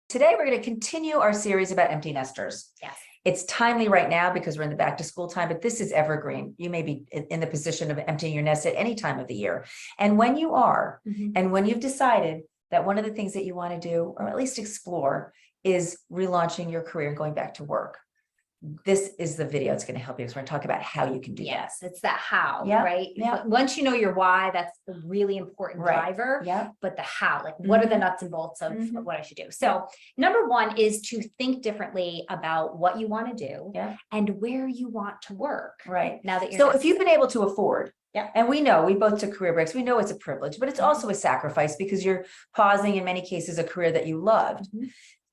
Today, we're going to continue our series about empty nesters. Yes. It's timely right now because we're in the back to school time, but this is evergreen. You may be in the position of emptying your nest at any time of the year. And when you are, and when you've decided that one of the things that you want to do, or at least explore, is relaunching your career and going back to work, this is the video that's going to help you, because we're going to talk about how you can do that. Yes, it's that how, Yeah, right? yeah. Once you know your why, that's a really important driver. Yeah. But the how, like what are the nuts and bolts of what I should do? So number one is to think differently about what you want to do and where you want to work. Right. Now that you're so if you've been able to afford, and we know we both took career breaks, we know it's a privilege, but it's also a sacrifice because you're pausing in many cases a career that you loved.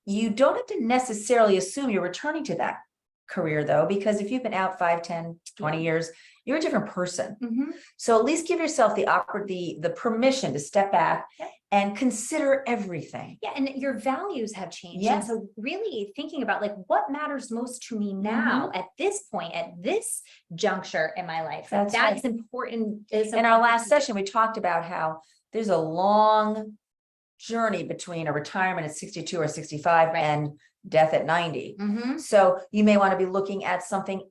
You don't have to necessarily assume you're returning to that career though, because if you've been out 5, 10, 20 years, you're a different person. So at least give yourself the permission to step back and consider everything. Yeah, and your values have changed. Yes. And so really thinking about like what matters most to me now at this point, at this juncture in my life. That's important. In our last session, we talked about how there's a long journey between a retirement at 62 or 65 and death at 90. So you may want to be looking at something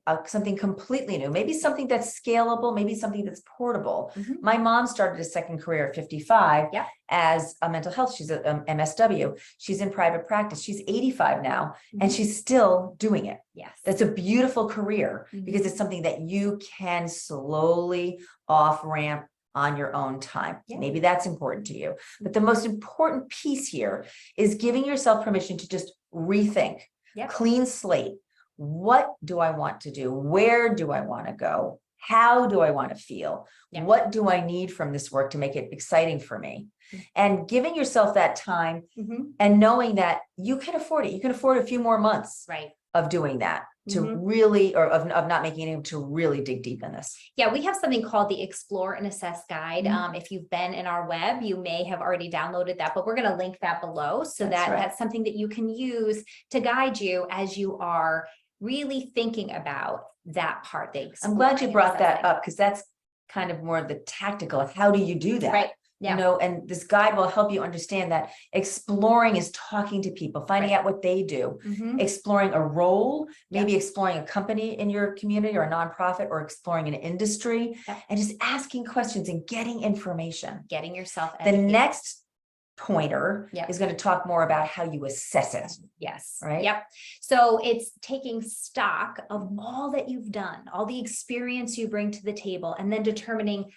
completely new, maybe something that's scalable, maybe something that's portable. My mom started a second career at 55 as a mental health. She's a MSW. She's in private practice. She's 85 now, and she's still doing it. Yes. That's a beautiful career because it's something that you can slowly off ramp on your own time. Maybe that's important to you. But the most important piece here is giving yourself permission to just rethink, clean slate. What do I want to do? Where do I want to go? How do I want to feel? What do I need from this work to make it exciting for me? And giving yourself that time and knowing that you can afford it. You can afford a few more months of doing that to really, or of not making it to really dig deep in this. Yeah, we have something called the Explore and Assess Guide. If you've been in our web, you may have already downloaded that, but we're going to link that below so that's something that you can use to guide you as you are really thinking about that part. I'm glad you brought that up because that's kind of more of the tactical. How do you do that? Right. You know, and this guide will help you understand that exploring is talking to people, finding out what they do, exploring a role, maybe exploring a company in your community or a nonprofit, or exploring an industry, and just asking questions and getting information. Getting yourself educated. The next pointer is going to talk more about how you assess it. Yes. Right. Yep. So it's taking stock of all that you've done, all the experience you bring to the table, and then determining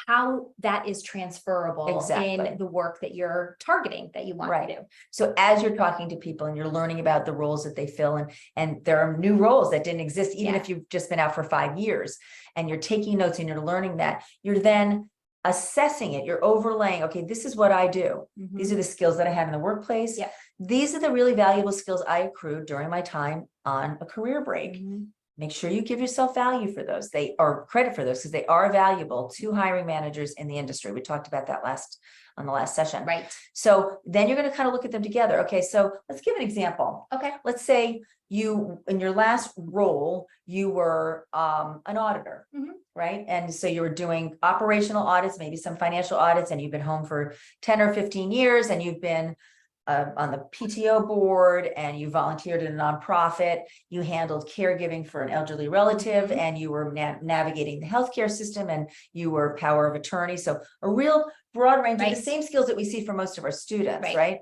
how that is transferable in the work that you're targeting, that you want to do. So as you're talking to people and you're learning about the roles that they fill, and there are new roles that didn't exist, even if you've just been out for 5 years, and you're taking notes and you're learning that, you're then assessing it, you're overlaying, okay, this is what I do. These are the skills that I have in the workplace. These are the really valuable skills I accrued during my time on a career break. Make sure you give yourself value for those. They are credit for those because they are valuable to hiring managers in the industry. We talked about that on the last session. Right. So then you're going to kind of look at them together. Okay, so let's give an example. Okay. Let's say you, in your last role, you were an auditor, right? And so you were doing operational audits, maybe some financial audits, and you've been home for 10 or 15 years, and you've been on the PTO board, and you volunteered in a nonprofit, you handled caregiving for an elderly relative, and you were navigating the healthcare system, and you were power of attorney. So a real broad range of the same skills that we see for most of our students, right?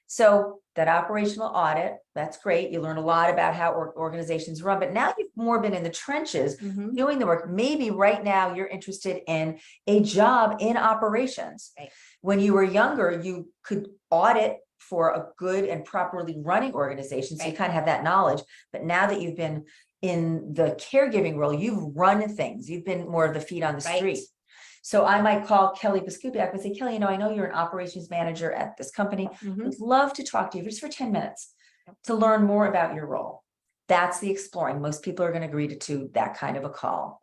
So that operational audit, that's great. You learn a lot about how organizations run, but now you've more been in the trenches doing the work. Maybe right now you're interested in a job in operations. When you were younger, you could audit for a good and properly running organization. So you kind of have that knowledge, but now that you've been in the caregiving role, you've run things, you've been more of the feet on the street. So I might call Kelly Biskupiak and say, Kelly, I know you're an operations manager at this company. I'd love to talk to you just for 10 minutes to learn more about your role. That's the exploring. Most people are going to agree to that kind of a call.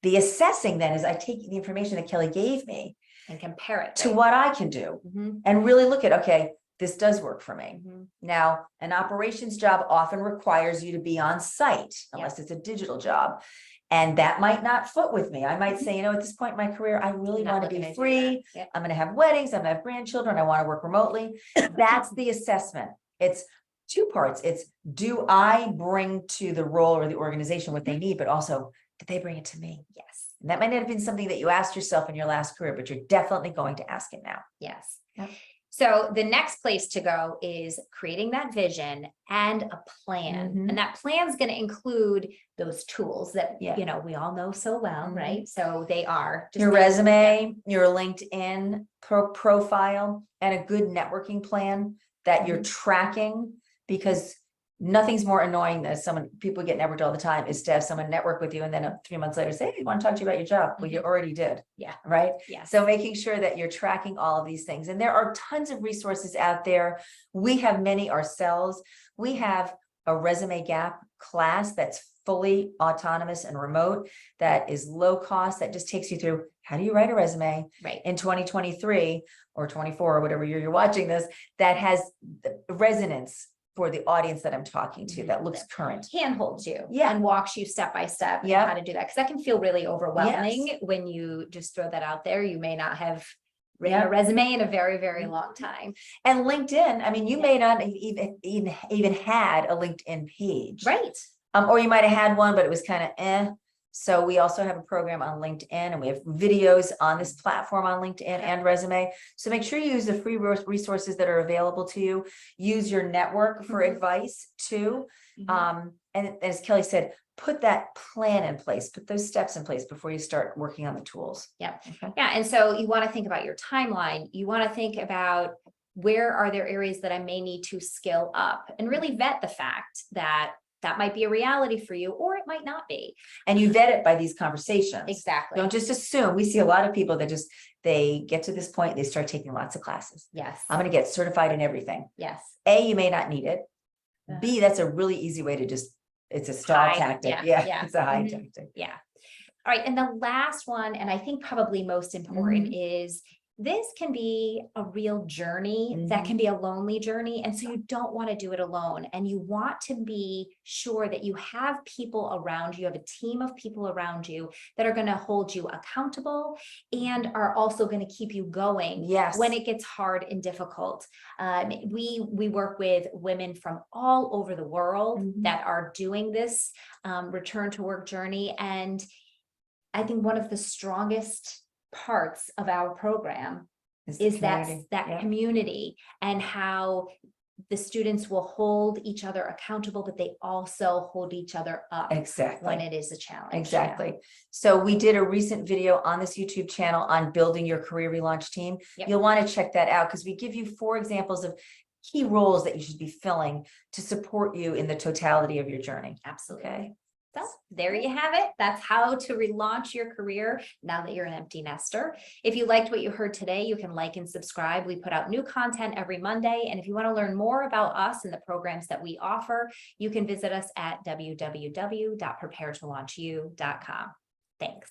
The assessing then is I take the information that Kelly gave me and compare it to what I can do and really look at, okay, this does work for me. Now, an operations job often requires you to be on site unless it's a digital job. And that might not foot with me. I might say, you know, at this point in my career, I really want to be free. I'm going to have weddings. I'm going to have grandchildren. I want to work remotely. That's the assessment. It's two parts. It's, do I bring to the role or the organization what they need, but also, did they bring it to me? Yes. And that might not have been something that you asked yourself in your last career, but you're definitely going to ask it now. Yes. Yep. So the next place to go is creating that vision and a plan. Mhm. And that plan is going to include those tools that, Yeah. you know, we all know so well, Mhm. right? So they are just Your resume, your LinkedIn profile, and a good networking plan that you're tracking, because nothing's more annoying than people get networked all the time, is to have someone network with you and then 3 months later say, hey, I want to talk to you about your job. Well, you already did. Yeah. Right. Yes. So making sure that you're tracking all of these things. And there are tons of resources out there. We have many ourselves. We have a resume gap class that's fully autonomous and remote, that is low cost, that just takes you through, how do you write a resume in 2023 or 24 or whatever year you're watching this, that has the resonance for the audience that I'm talking to, that looks current. Handholds you Yeah. and walks you step by step Yeah. how to do that. Because that can feel really overwhelming Yes. when you just throw that out there. You may not have written a resume in a very, very long time. And LinkedIn, I mean, you may not have even had a LinkedIn page. Right. Or you might have had one, but it was kind of eh. So we also have a program on LinkedIn, and we have videos on this platform on LinkedIn and resume. So make sure you use the free resources that are available to you. Use your network for advice too. And as Kelly said, put that plan in place, put those steps in place before you start working on the tools. Yep. Okay. Yeah. And so you want to think about your timeline. You want to think about, where are there areas that I may need to skill up, and really vet the fact that that might be a reality for you, or it might not be. And you vet it by these conversations. Exactly. Don't just assume. We see a lot of people that they get to this point, they start taking lots of classes. Yes. I'm going to get certified in everything. Yes. A, you may not need it. B, that's a really easy way to it's a stall tactic. Yeah. It's a high tactic. Yeah. All right. And the last one, and I think probably most important, is this can be a real journey that can be a lonely journey. And so you don't want to do it alone. And you want to be sure that you have people around you, you have a team of people around you that are going to hold you accountable and are also going to keep you going when it gets hard and difficult. We work with women from all over the world that are doing this return to work journey. And I think one of the strongest parts of our program is that community, and how the students will hold each other accountable, but they also hold each other up when it is a challenge. Exactly. So we did a recent video on this YouTube channel on building your career relaunch team. You'll want to check that out, because we give you 4 examples of key roles that you should be filling to support you in the totality of your journey. Absolutely. Okay. So there you have it. That's how to relaunch your career now that you're an empty nester. If you liked what you heard today, you can like and subscribe. We put out new content every Monday. And if you want to learn more about us and the programs that we offer, you can visit us at www.preparetolaunchu.com. Thanks.